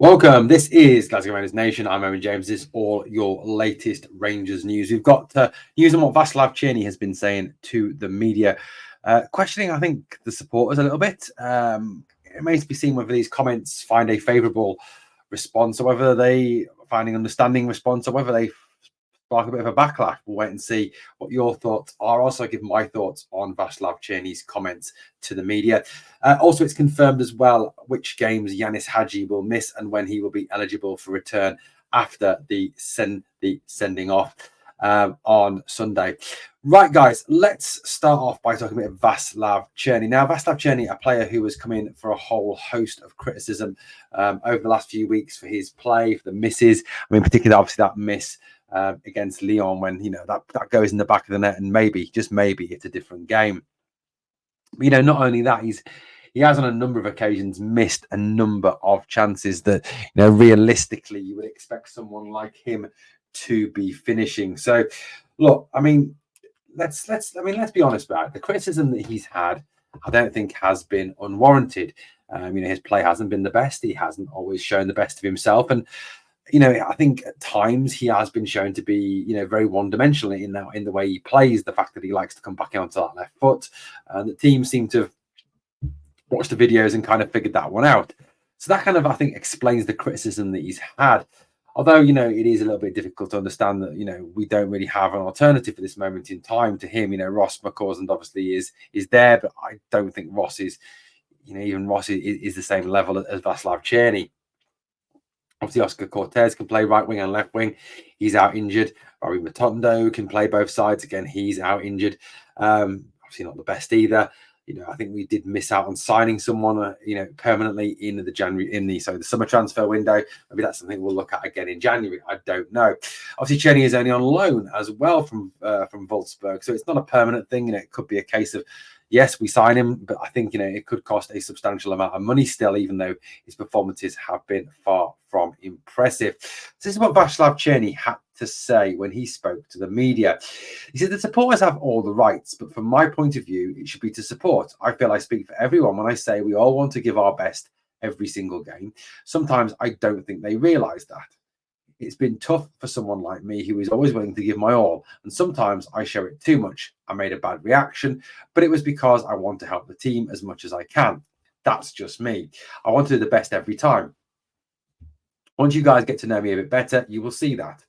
Welcome. This is Glasgow Rangers Nation. I'm Owen James. This is all your latest Rangers news. We've got news on what Vaclav Cerny has been saying to the media, questioning, I think, the supporters a little bit. It remains to be seen whether these comments find a favourable response or whether they find an understanding response or whether they spark a bit of a backlash. We'll wait and see what your thoughts are. Also, give my thoughts on Vaclav Cerny's comments to the media. Also, it's confirmed as well which games Hagi will miss and when he will be eligible for return after the sending off on Sunday. Right, guys, let's start off by talking about Vaclav Cerny. Now, Vaclav Cerny, a player who has come in for a whole host of criticism over the last few weeks for his play, for the misses. I mean, particularly, obviously, that miss against Lyon when, that goes in the back of the net and maybe, just maybe, it's a different game. But, not only that, he has on a number of occasions missed a number of chances that, realistically you would expect someone like him to be finishing. So, look, I mean, let's be honest about it. The criticism that he's had, I don't think has been unwarranted. His play hasn't been the best. He hasn't always shown the best of himself, and I think at times he has been shown to be, very one-dimensional in the way he plays. The fact that he likes to come back onto that left foot, and the team seem to have watched the videos and kind of figured that one out. So that kind of, I think, explains the criticism that he's had. Although, it is a little bit difficult to understand that, we don't really have an alternative for this moment in time to him. Ross McCausland obviously is there, but I don't think Ross is, even Ross is the same level as Vaclav Cerny. Obviously, Oscar Cortez can play right wing and left wing. He's out injured. Barry Matondo can play both sides. Again, he's out injured. Obviously, not the best either. I think we did miss out on signing someone, permanently in the summer transfer window. Maybe that's something we'll look at again in January. I don't know. Obviously, Cerny is only on loan as well from Wolfsburg, so it's not a permanent thing. it could be a case of, yes, we sign him, but I think, it could cost a substantial amount of money still, even though his performances have been far from impressive. So this is what Vaclav Cerny had to say when he spoke to the media. He said, the supporters have all the rights, but from my point of view, it should be to support. I feel I speak for everyone when I say we all want to give our best every single game. Sometimes I don't think they realise that. It's been tough for someone like me who is always willing to give my all, and sometimes I show it too much. I made a bad reaction, but it was because I want to help the team as much as I can. That's just me. I want to do the best every time. Once you guys get to know me a bit better, you will see that.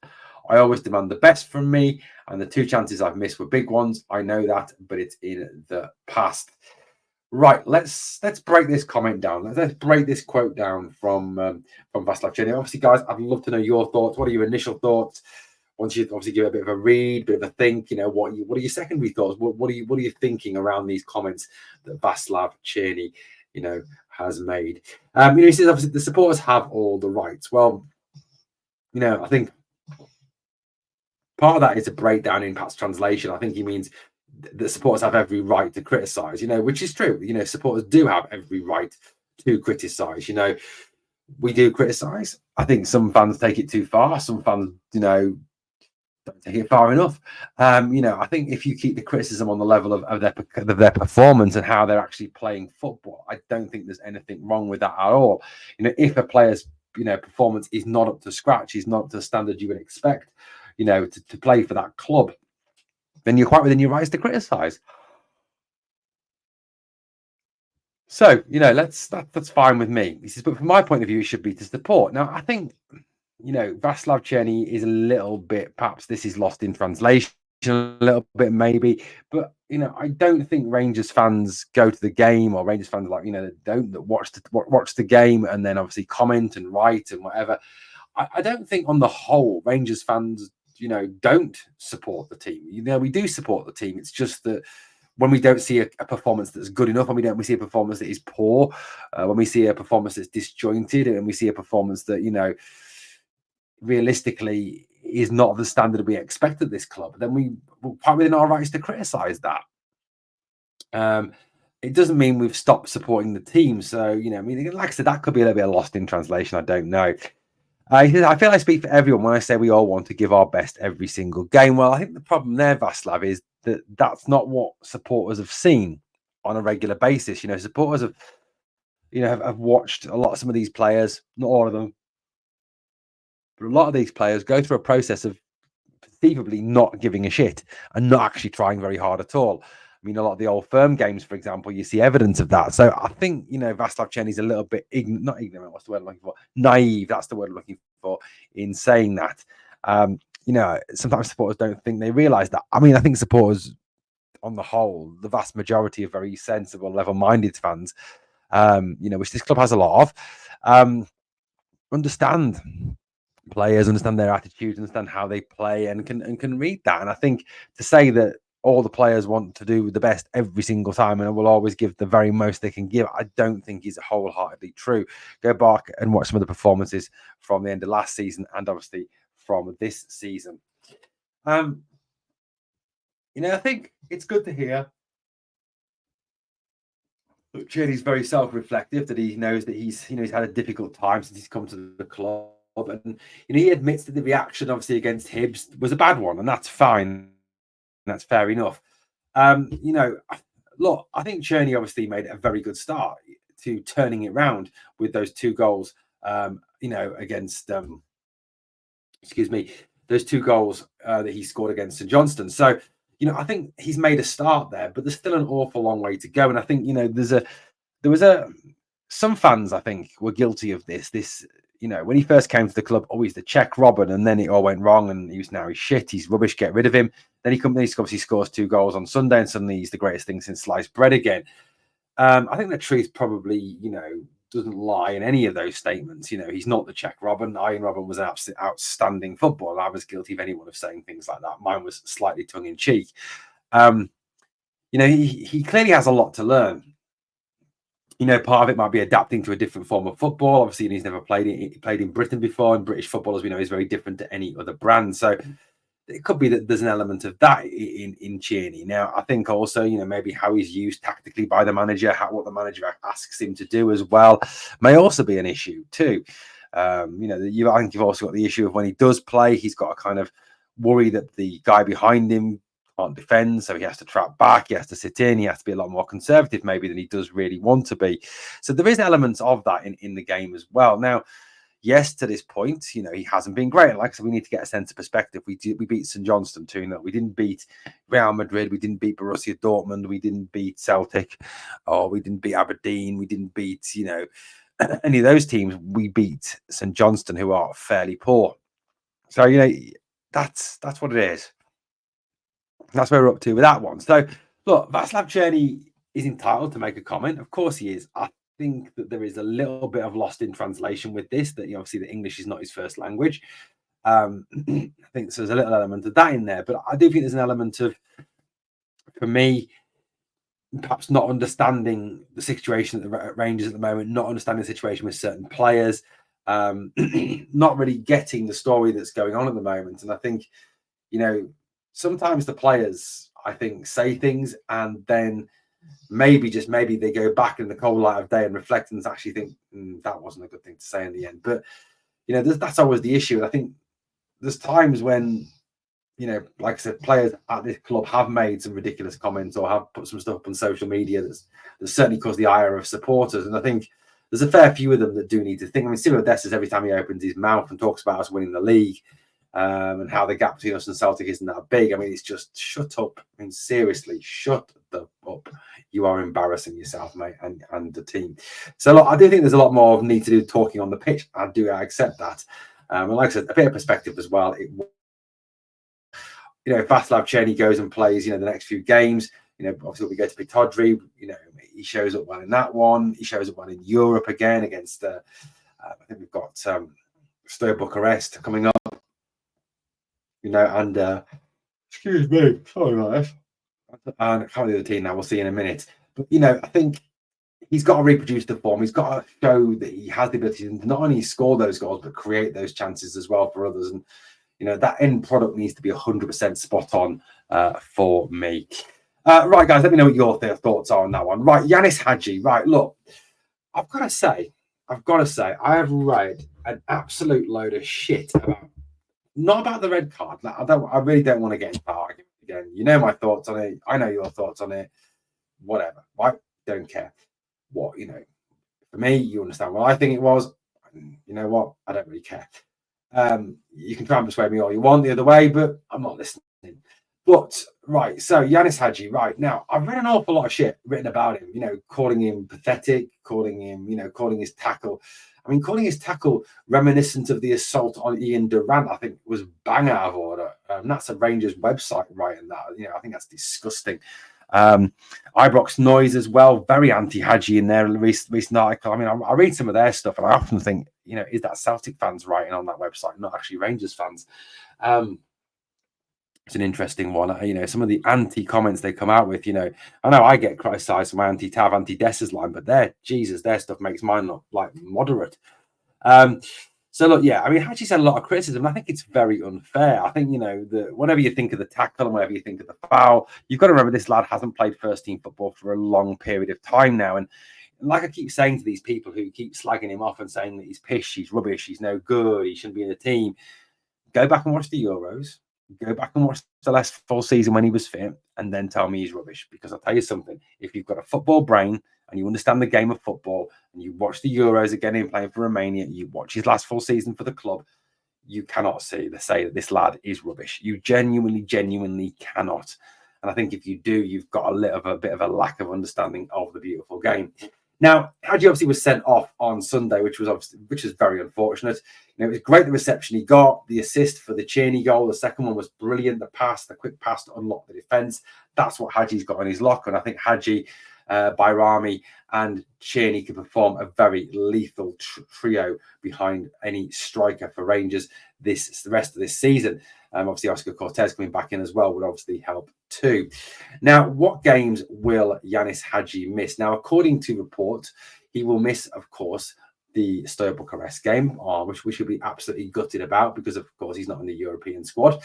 I always demand the best from me, and the two chances I've missed were big ones. I know that, but it's in the past. Right, let's break this comment down. Let's break this quote down from Vaclav Cerny. Obviously, guys, I'd love to know your thoughts. What are your initial thoughts? Once you obviously give a bit of a read, bit of a think, what are your secondary thoughts? What are you thinking around these comments that Vaclav Cerny, has made? He says obviously the supporters have all the rights. Well, I think part of that is a breakdown in Pat's translation. I think he means the supporters have every right to criticise, which is true. Supporters do have every right to criticise. We do criticise. I think some fans take it too far. Some fans, don't take it far enough. I think if you keep the criticism on the level of their performance and how they're actually playing football, I don't think there's anything wrong with that at all. If a player's performance is not up to scratch, is not to the standard you would expect, to play for that club, then you're quite within your rights to criticise. So, that's fine with me. He says, but from my point of view, it should be to support. Now, I think, Vaclav Cerny is a little bit, perhaps this is lost in translation a little bit, maybe. But, I don't think Rangers fans go to the game, or Rangers fans don't watch the game and then obviously comment and write and whatever. I don't think on the whole, Rangers fans don't support the team. We do support the team. It's just that when we don't see a performance that's good enough, and we see a performance that is poor, when we see a performance that's disjointed, and we see a performance that, realistically is not of the standard we expect at this club, then we're quite within our rights to criticise that. It doesn't mean we've stopped supporting the team. So, like I said, that could be a little bit lost in translation. I don't know. I feel I speak for everyone when I say we all want to give our best every single game. Well, I think the problem there, Vaclav, is that that's not what supporters have seen on a regular basis. Supporters have watched a lot of some of these players, not all of them, But a lot of these players go through a process of perceivably not giving a shit and not actually trying very hard at all. I mean, a lot of the old firm games, for example, you see evidence of that. So I think, Vaclav Cerny's a little bit not ignorant. What's the word I'm looking for? Naive. That's the word I'm looking for in saying that. Sometimes supporters don't think they realise that. I mean, I think supporters, on the whole, the vast majority are very sensible, level-minded fans. Which this club has a lot of. Understand players, understand their attitudes, understand how they play, and can read that. And I think to say that all the players want to do the best every single time and will always give the very most they can give, I don't think is wholeheartedly true. Go back and watch some of the performances from the end of last season and obviously from this season. I think it's good to hear that Cerny's very self-reflective, that he knows that he's had a difficult time since he's come to the club. And he admits that the reaction, obviously, against Hibs was a bad one, and that's fine. That's fair enough. Look, I think Cerny obviously made a very good start to turning it round with those two goals. Against those two goals that he scored against St Johnstone. So, I think he's made a start there, but there's still an awful long way to go. And I think some fans, I think, were guilty of this. When he first came to the club, he's the Czech Robin, and then it all went wrong, and he's shit, he's rubbish, get rid of him. Then he obviously scores 2 goals on Sunday, and suddenly he's the greatest thing since sliced bread again. I think the truth probably, doesn't lie in any of those statements. He's not the Czech Robin. Iron Robin was an absolutely outstanding footballer. I was guilty of anyone of saying things like that. Mine was slightly tongue in cheek. He clearly has a lot to learn. Part of it might be adapting to a different form of football. Obviously, he's never played in Britain before, and British football, as we know, is very different to any other brand. So it could be that there's an element of that in Cerny. Now, I think also, maybe how he's used tactically by the manager, what the manager asks him to do as well, may also be an issue too. I think you've also got the issue of when he does play, he's got a kind of worry that the guy behind him can't defend, so he has to trap back, he has to sit in, he has to be a lot more conservative maybe than he does really want to be. So there is elements of that in the game as well. Now, yes, to this point, he hasn't been great. Like I said, we need to get a sense of perspective. We beat St Johnstone 2-0. We didn't beat Real Madrid. We didn't beat Borussia Dortmund. We didn't beat Celtic. Or we didn't beat Aberdeen. We didn't beat, any of those teams. We beat St Johnstone, who are fairly poor. So, that's what it is. That's where we're up to with that one. So, look, Vaclav Cerny is entitled to make a comment. Of course he is. I think that there is a little bit of lost in translation with this, that obviously the English is not his first language. I think there's a little element of that in there, but I do think there's an element of, for me, perhaps not understanding the situation at the Rangers at the moment, not understanding the situation with certain players, not really getting the story that's going on at the moment. And I think, sometimes the players, I think, say things and then maybe they go back in the cold light of day and reflect and actually think that wasn't a good thing to say in the end. But that's always the issue. And I think there's times when like I said, players at this club have made some ridiculous comments or have put some stuff up on social media that's certainly caused the ire of supporters. And I think there's a fair few of them that do need to think. I mean, Cyril Dessers, every time he opens his mouth and talks about us winning the league, and how the gap between us and Celtic isn't that big. I mean, it's just shut up. I mean, seriously, shut the up. You are embarrassing yourself, mate, and the team. So, look, I do think there's a lot more need to do talking on the pitch. I accept that. And like I said, a bit of perspective as well. If Vaclav Cerny goes and plays, the next few games, obviously we go to Pittodrie, he shows up well in that one. He shows up well in Europe again against, I think we've got Steaua Bucharest coming up. And excuse me, sorry about this. And I can't do the team now. We'll see in a minute. But I think he's got to reproduce the form. He's got to show that he has the ability to not only score those goals but create those chances as well for others. And that end product needs to be 100% spot on for me. Right, guys, let me know what your thoughts are on that one. Right, Yanis Hagi. Right, look, I've got to say, I have read an absolute load of shit about. Not about the red card. I really don't want to get into that argument again. You know my thoughts on it. I know your thoughts on it. Whatever. I don't care. For me, you understand what I think it was. You know what? I don't really care. You can try and persuade me all you want the other way, but I'm not listening. But right, so Yanis Hagi, right now, I've read an awful lot of shit written about him, calling him pathetic, calling his tackle. I mean, calling his tackle reminiscent of the assault on Ian Durant, I think was bang out of order. That's a Rangers website writing that. I think that's disgusting. Ibrox Noise as well, very anti-Hagi in their recent article. I mean, I read some of their stuff and I often think, is that Celtic fans writing on that website, not actually Rangers fans? It's an interesting one. Some of the anti-comments they come out with, I know I get criticised for my anti-Tav, anti-Dessers line, but their stuff makes mine look like moderate. So look, yeah, I mean, Hagi's had a lot of criticism. I think it's very unfair. I think, whatever you think of the tackle and whatever you think of the foul, you've got to remember this lad hasn't played first team football for a long period of time now. And like I keep saying to these people who keep slagging him off and saying that he's pish, he's rubbish, he's no good, he shouldn't be in the team, go back and watch the Euros. Go back and watch the last full season when he was fit, and then tell me he's rubbish. Because I'll tell you something: if you've got a football brain and you understand the game of football, and you watch the Euros again in playing for Romania, you watch his last full season for the club, you cannot say that this lad is rubbish. You genuinely cannot. And I think if you do, you've got a bit of a lack of understanding of the beautiful game. Now, Hagi obviously was sent off on Sunday, which was very unfortunate. It was great the reception he got, the assist for the Cerny goal. The second one was brilliant. The quick pass to unlock the defence. That's what Hagi's got on his locker. And I think Hagi, Bayrami, and Cerny can perform a very lethal trio behind any striker for Rangers the rest of this season. Obviously, Oscar Cortez coming back in as well would obviously help too. Now, what games will Yanis Hagi miss? Now, according to reports, he will miss, of course, the Steaua Bucharest game, which we should be absolutely gutted about because, of course, he's not in the European squad.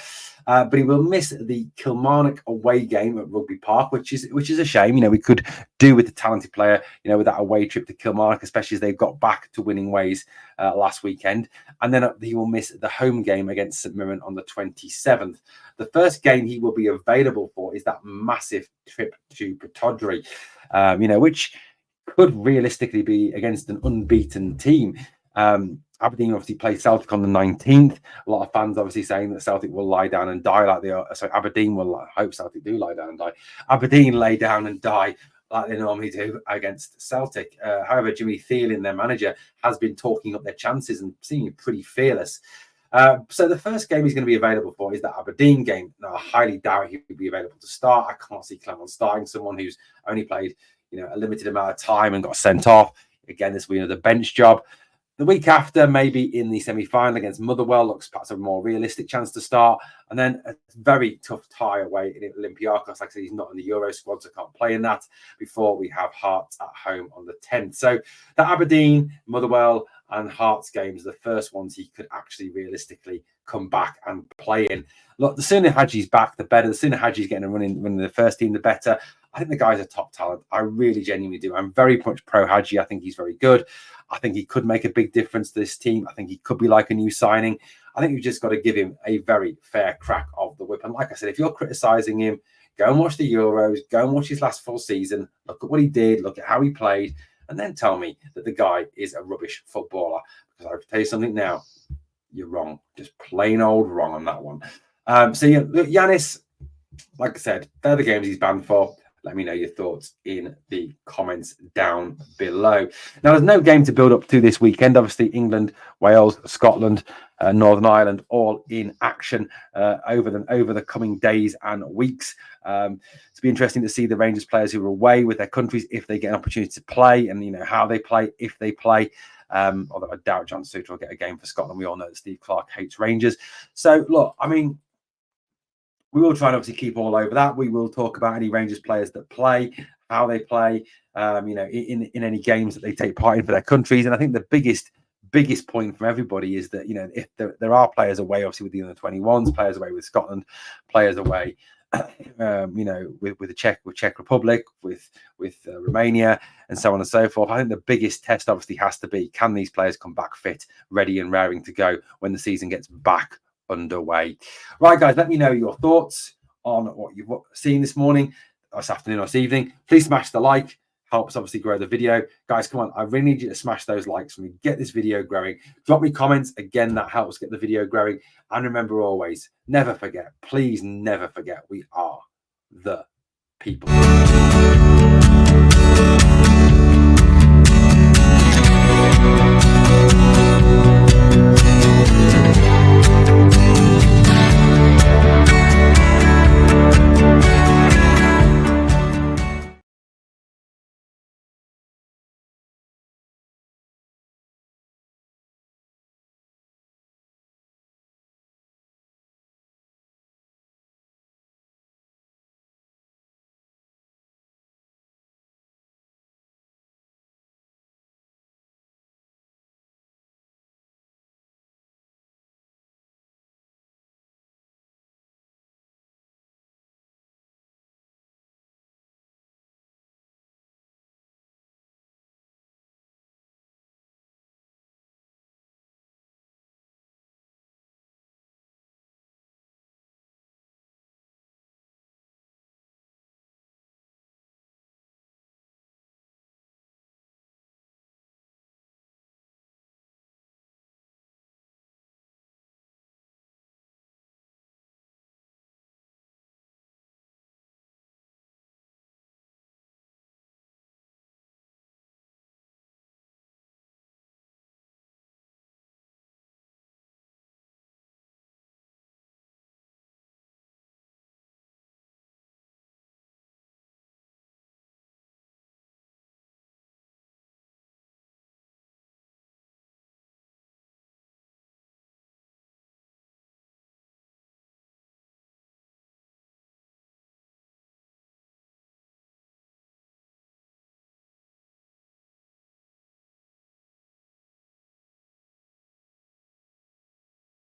But he will miss the Kilmarnock away game at Rugby Park, which is a shame. We could do with the talented player, with that away trip to Kilmarnock, especially as they've got back to winning ways last weekend. And then he will miss the home game against St Mirren on the 27th. The first game he will be available for is that massive trip to Pittodrie, which could realistically be against an unbeaten team. Aberdeen obviously play Celtic on the 19th. A lot of fans obviously saying that Celtic will lie down and die like they are. So Aberdeen will. I hope Celtic do lie down and die. Aberdeen lay down and die like they normally do against Celtic. However, Jimmy Thielen, their manager, has been talking up their chances and seeming pretty fearless. So the first game he's going to be available for is that Aberdeen game. Now, I highly doubt he will be available to start. I can't see Clement starting someone who's only played a limited amount of time and got sent off. Again, this will be another bench job. The week after, maybe in the semi-final against Motherwell, looks perhaps a more realistic chance to start. And then a very tough tie away in Olympiacos. Like I said, he's not in the Euro squad, so can't play in that before we have Hearts at home on the 10th. So the Aberdeen, Motherwell and Hearts games, the first ones he could actually realistically come back and play in. Look, the sooner Hagi's back, the better. The sooner Hagi's getting a run in the first team, the better. I think the guy's a top talent. I really genuinely do. I'm very much pro Hagi. I think he's very good. I think he could make a big difference to this team. I think he could be like a new signing. I think you've just got to give him a very fair crack of the whip. And like I said, if you're criticising him, go and watch the Euros, go and watch his last full season, look at what he did, look at how he played, and then tell me that the guy is a rubbish footballer. Because I'll tell you something now, you're wrong. Just plain old wrong on that one. So, look, Yanis, like I said, they're the games he's banned for. Let me know your thoughts in the comments down below. Now, there's no game to build up to this weekend. Obviously, England, Wales, Scotland, Northern Ireland, all in action over the coming days and weeks. It's be interesting to see the Rangers players who are away with their countries, if they get an opportunity to play, and how they play, if they play. Although I doubt John Suter will get a game for Scotland. We all know that Steve Clarke hates Rangers. So, look, I mean, we will try and obviously keep all over that. We will talk about any Rangers players that play, how they play, in any games that they take part in for their countries. And I think the biggest point from everybody is that, if there are players away, obviously with the under-21s, players away with Scotland, players away, with the Czech Republic, with Romania, and so on and so forth. I think the biggest test obviously has to be, can these players come back fit, ready and raring to go when the season gets back underway? Right, guys, let me know your thoughts on what you've seen this morning, this afternoon, or this evening. Please smash the like, helps obviously grow the video. Guys, come on, I really need you to smash those likes for me. Get this video growing. Drop me comments. Again, that helps get the video growing. And remember always, never forget, please never forget, we are the people.